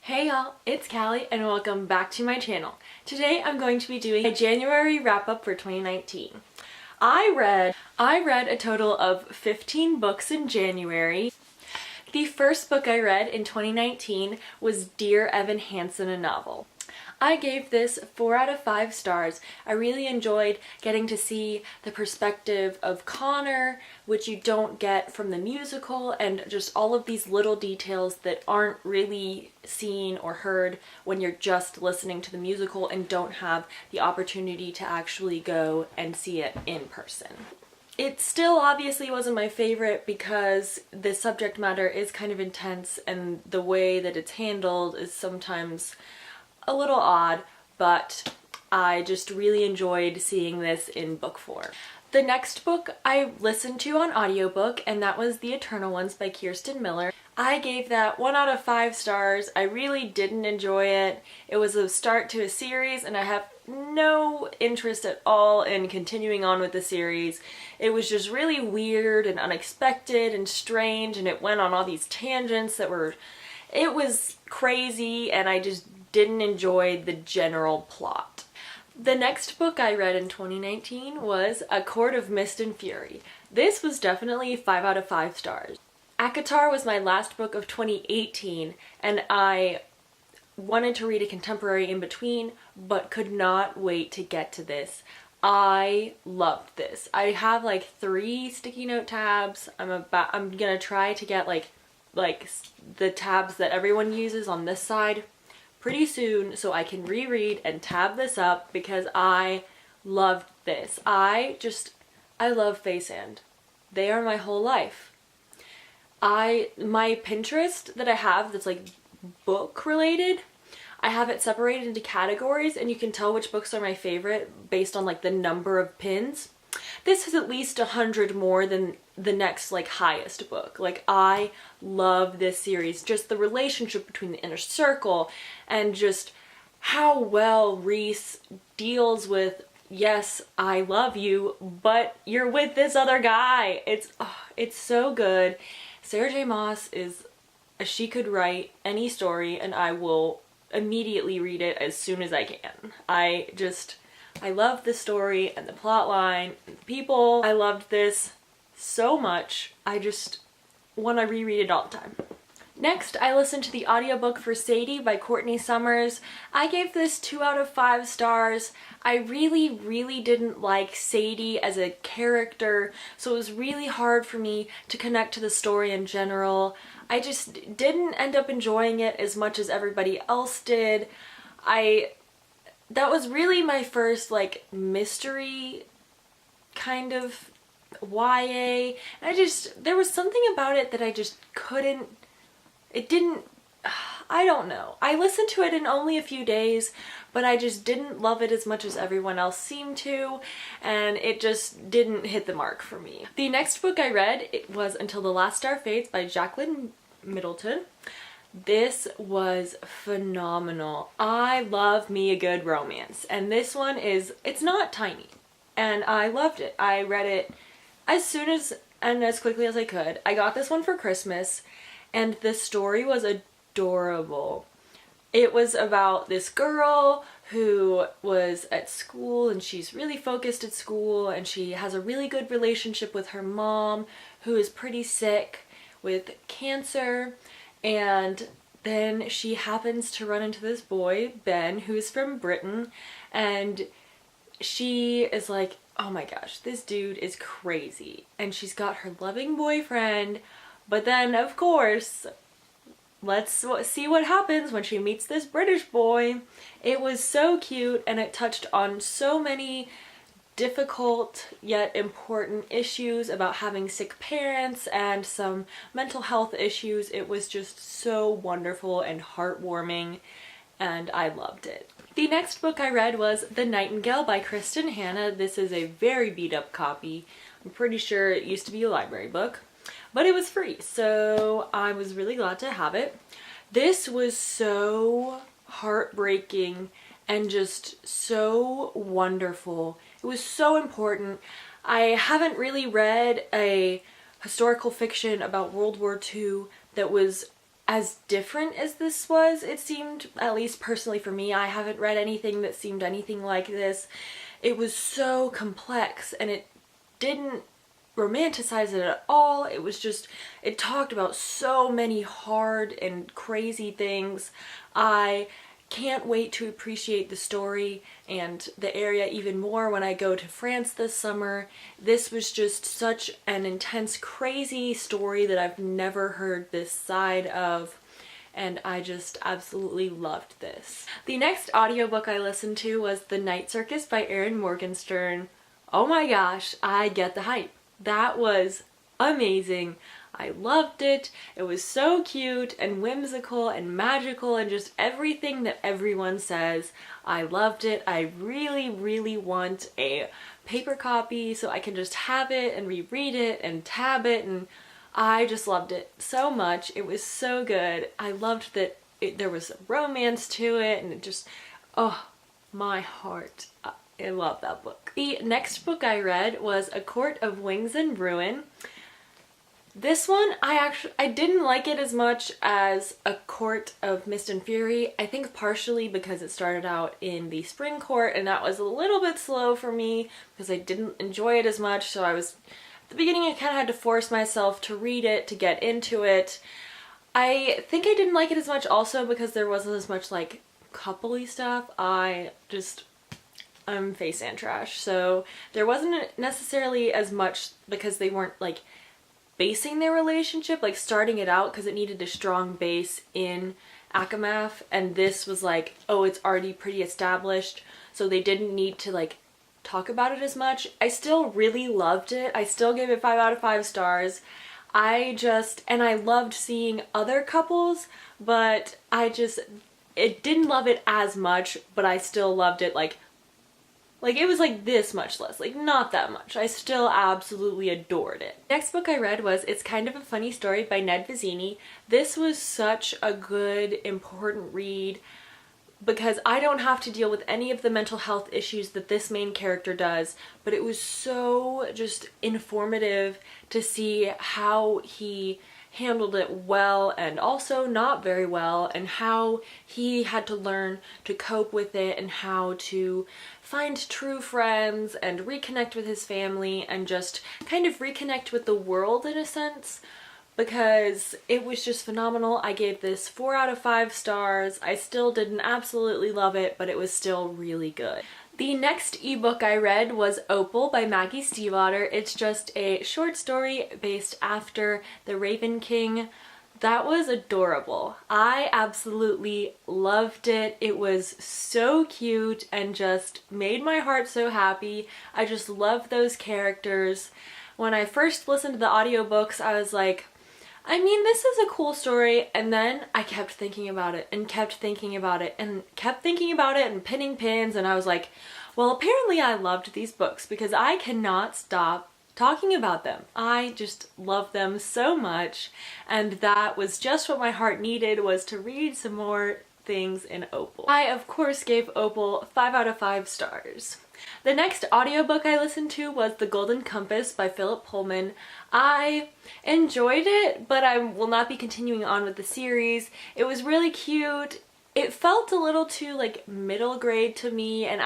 Hey y'all, it's Callie and welcome back to my channel. Today I'm going to be doing a January wrap-up for 2019. I read a total of 15 books in January. The first book I read in 2019 was Dear Evan Hansen, a novel. I gave this 4 out of 5 stars. I really enjoyed getting to see the perspective of Connor, which you don't get from the musical, and just all of these little details that aren't really seen or heard when you're just listening to the musical and don't have the opportunity to actually go and see it in person. It still obviously wasn't my favorite because the subject matter is kind of intense and the way that it's handled is sometimes a little odd, but I just really enjoyed seeing this in book form. The next book I listened to on audiobook, and that was The Eternal Ones by Kirsten Miller. I gave that 1 out of 5 stars. I really didn't enjoy it. It was a start to a series and I have no interest at all in continuing on with the series. It was just really weird and unexpected and strange, and it went on all these tangents it was crazy, and I just didn't enjoy the general plot. The next book I read in 2019 was A Court of Mist and Fury. This was definitely 5 out of 5 stars. ACOTAR was my last book of 2018, and I wanted to read a contemporary in between, but could not wait to get to this. I loved this. I have like 3 sticky note tabs. I'm gonna try to get like the tabs that everyone uses on this side pretty soon so I can reread and tab this up because I loved this. I love Fae Sand. They are my whole life. My Pinterest that I have that's like book related, I have it separated into categories and you can tell which books are my favorite based on like the number of pins. This has at least 100 more than the next like highest book. Like, I love this series. Just the relationship between the inner circle and just how well Reese deals with, yes, I love you, but you're with this other guy. It's so good. Sarah J. Maas she could write any story and I will immediately read it as soon as I can. I love the story and the plot line and the people. I loved this so much. I just want to reread it all the time. Next, I listened to the audiobook for Sadie by Courtney Summers. I gave this 2 out of 5 stars. I really didn't like Sadie as a character, so it was really hard for me to connect to the story in general. I just didn't end up enjoying it as much as everybody else did. That was really my first like mystery kind of YA. And there was something about it that I just couldn't, I don't know. I listened to it in only a few days, but I just didn't love it as much as everyone else seemed to, and it just didn't hit the mark for me. The next book I read, it was Until the Last Star Fades by Jacqueline Middleton. This was phenomenal. I love me a good romance, and this one it's not tiny, and I loved it. I read it as soon as and as quickly as I could. I got this one for Christmas, and the story was adorable. It was about this girl who was at school and she's really focused at school, and she has a really good relationship with her mom, who is pretty sick with cancer. And then she happens to run into this boy, Ben, who's from Britain, and she is like, oh my gosh, this dude is crazy. And she's got her loving boyfriend, but then of course, let's see what happens when she meets this British boy. It was so cute, and it touched on so many difficult yet important issues about having sick parents and some mental health issues. It was just so wonderful and heartwarming, and I loved it. The next book I read was The Nightingale by Kristen Hanna. This is a very beat up copy. I'm pretty sure it used to be a library book, but it was free, so I was really glad to have it. This was so heartbreaking and just so wonderful. It was so important. I haven't really read a historical fiction about World War II that was as different as this was, it seemed, at least personally for me. I haven't read anything that seemed anything like this. It was so complex, and it didn't romanticize it at all. It was just, it talked about so many hard and crazy things. I can't wait to appreciate the story and the area even more when I go to France this summer. This was just such an intense, crazy story that I've never heard this side of, and I just absolutely loved this. The next audiobook I listened to was The Night Circus by Erin Morgenstern. Oh my gosh, I get the hype. That was amazing. I loved it. It was so cute and whimsical and magical and just everything that everyone says. I loved it. I really, really want a paper copy so I can just have it and reread it and tab it, and I just loved it so much. It was so good. I loved that there was a romance to it, and it just, oh, my heart. I love that book. The next book I read was A Court of Wings and Ruin. This one, I didn't like it as much as A Court of Mist and Fury. I think partially because it started out in the spring court, and that was a little bit slow for me because I didn't enjoy it as much. So at the beginning I kind of had to force myself to read it to get into it. I think I didn't like it as much also because there wasn't as much like coupley stuff. I'm face and trash, so there wasn't necessarily as much because they weren't like basing their relationship, like starting it out, because it needed a strong base in Akamath, and this was like, oh, it's already pretty established, so they didn't need to like talk about it as much. I still really loved it. I still gave it 5 out of 5 stars. And I loved seeing other couples, but it didn't love it as much, but I still loved it like it was like this much less, like not that much. I still absolutely adored it. Next book I read was It's Kind of a Funny Story by Ned Vizzini. This was such a good, important read because I don't have to deal with any of the mental health issues that this main character does, but it was so just informative to see how he handled it well and also not very well, and how he had to learn to cope with it and how to find true friends and reconnect with his family and just kind of reconnect with the world in a sense, because it was just phenomenal. I gave this 4 out of 5 stars. I still didn't absolutely love it, but it was still really good. The next ebook I read was Opal by Maggie Stiefvater. It's just a short story based after The Raven King. That was adorable. I absolutely loved it. It was so cute and just made my heart so happy. I just loved those characters. When I first listened to the audiobooks, I was like, I mean, this is a cool story, and then I kept thinking about it and kept thinking about it and kept thinking about it and pinning pins, and I was like, well, apparently I loved these books because I cannot stop talking about them. I just love them so much, and that was just what my heart needed, was to read some more things in Opal. I, of course, gave Opal 5 out of 5 stars. The next audiobook I listened to was The Golden Compass by Philip Pullman. I enjoyed it, but I will not be continuing on with the series. It was really cute. It felt a little too like middle grade to me, and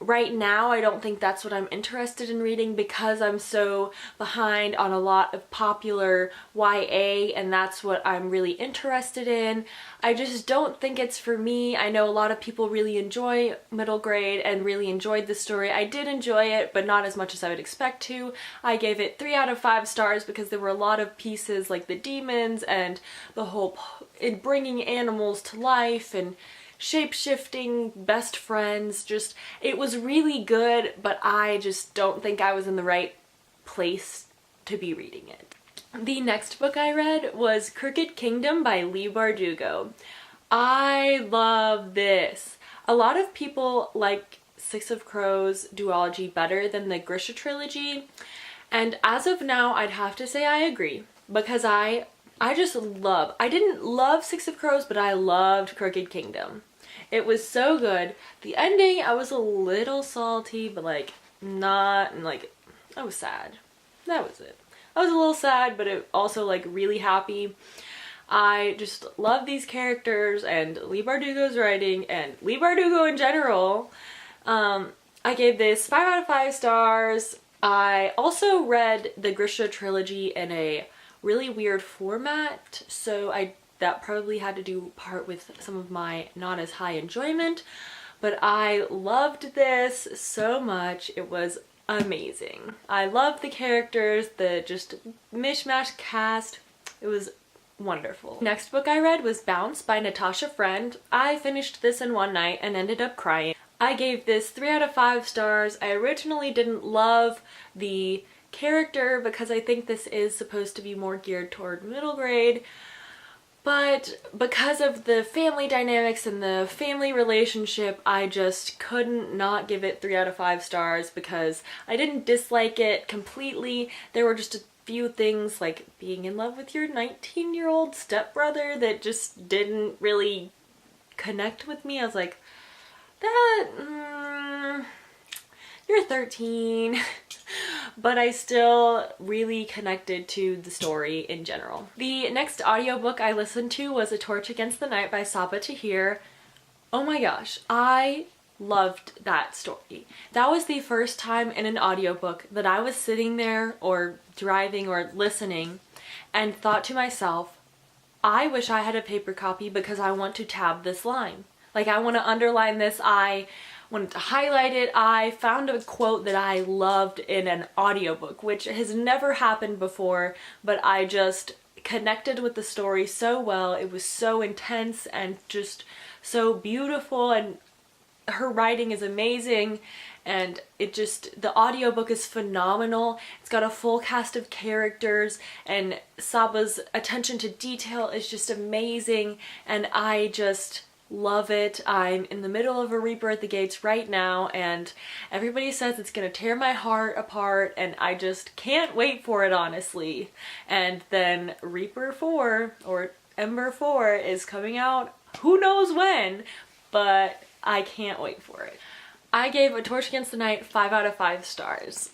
right now I don't think that's what I'm interested in reading because I'm so behind on a lot of popular YA, and that's what I'm really interested in. I just don't think it's for me. I know a lot of people really enjoy middle grade and really enjoyed the story. I did enjoy it, but not as much as I would expect to. I gave it 3 out of 5 stars because there were a lot of pieces like the demons and the whole bringing animals to life and shape-shifting best friends. Just, it was really good, but I just don't think I was in the right place to be reading it. The next book I read was Crooked Kingdom by Leigh Bardugo. I love this. A lot of people like Six of Crows duology better than the Grisha trilogy, and as of now I'd have to say I agree, because I didn't love Six of Crows, but I loved Crooked Kingdom. It was so good. The ending, I was a little salty, but like not, and like I was sad. That was it. I was a little sad, but it also like really happy. I just love these characters and Leigh Bardugo's writing and Leigh Bardugo in general. I gave this 5 out of 5 stars. I also read the Grisha trilogy in a really weird format, so that probably had to do part with some of my not as high enjoyment, but I loved this so much. It was amazing. I loved the characters, the just mishmash cast. It was wonderful. Next book I read was Bounce by Natasha Friend. I finished this in one night and ended up crying. I gave this 3 out of 5 stars. I originally didn't love the character because I think this is supposed to be more geared toward middle grade, but because of the family dynamics and the family relationship, I just couldn't not give it 3 out of 5 stars because I didn't dislike it completely. There were just a few things like being in love with your 19-year-old stepbrother that just didn't really connect with me. I was like, you're 13. But I still really connected to the story in general. The next audiobook I listened to was A Torch Against the Night by Sabaa Tahir. Oh my gosh, I loved that story. That was the first time in an audiobook that I was sitting there or driving or listening and thought to myself, I wish I had a paper copy because I want to tab this line. Like, I want to underline this. I wanted to highlight it. I found a quote that I loved in an audiobook, which has never happened before, but I just connected with the story so well. It was so intense and just so beautiful, and her writing is amazing, and the audiobook is phenomenal. It's got a full cast of characters, and Sabaa's attention to detail is just amazing, and I just love it. I'm in the middle of A Reaper at the Gates right now, and everybody says it's gonna tear my heart apart, and I just can't wait for it, honestly. And then Reaper 4 or Ember 4 is coming out who knows when, but I can't wait for it. I gave A Torch Against the Night 5 out of 5 stars.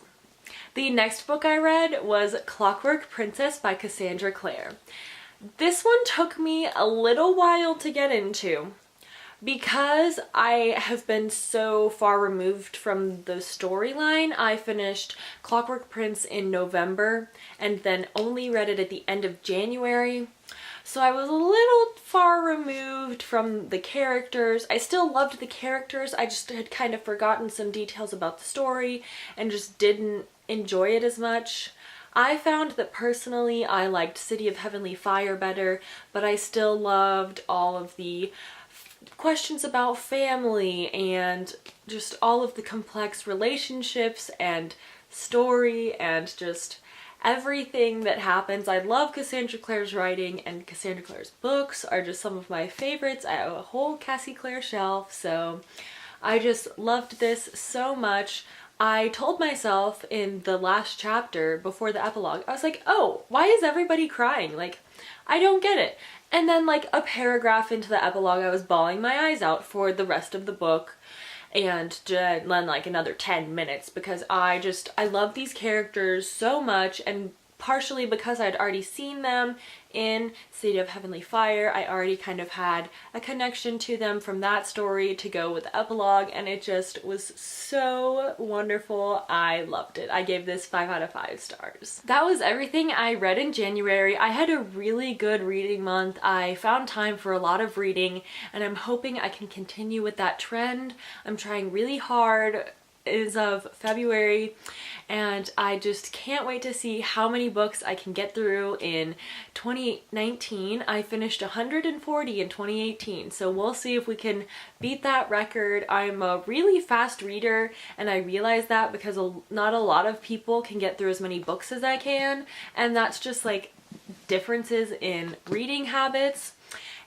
The next book I read was Clockwork Princess by Cassandra Clare. This one took me a little while to get into because I have been so far removed from the storyline. I finished Clockwork Prince in November and then only read it at the end of January. So I was a little far removed from the characters. I still loved the characters, I just had kind of forgotten some details about the story and just didn't enjoy it as much. I found that personally I liked City of Heavenly Fire better, but I still loved all of the questions about family and just all of the complex relationships and story and just everything that happens. I love Cassandra Clare's writing, and Cassandra Clare's books are just some of my favorites. I have a whole Cassie Clare shelf, so I just loved this so much. I told myself in the last chapter before the epilogue, I was like, oh, why is everybody crying? Like, I don't get it. And then like a paragraph into the epilogue, I was bawling my eyes out for the rest of the book, and then like another 10 minutes because I love these characters so much, and partially because I'd already seen them in City of Heavenly Fire, I already kind of had a connection to them from that story to go with the epilogue, and it just was so wonderful. I loved it. I gave this 5 out of 5 stars. That was everything I read in January. I had a really good reading month. I found time for a lot of reading, and I'm hoping I can continue with that trend. I'm trying really hard as of February, and I just can't wait to see how many books I can get through in 2019. I finished 140 in 2018, so we'll see if we can beat that record. I'm a really fast reader, and I realize that because not a lot of people can get through as many books as I can, and that's just like differences in reading habits.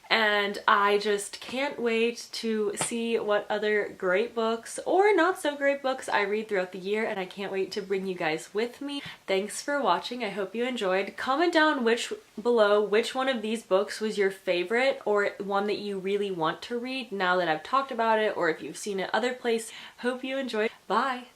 And I just can't wait to see what other great books or not so great books I read throughout the year, and I can't wait to bring you guys with me. Thanks for watching. I hope you enjoyed. Comment down below which one of these books was your favorite, or one that you really want to read now that I've talked about it, or if you've seen it other places. Hope you enjoyed. Bye!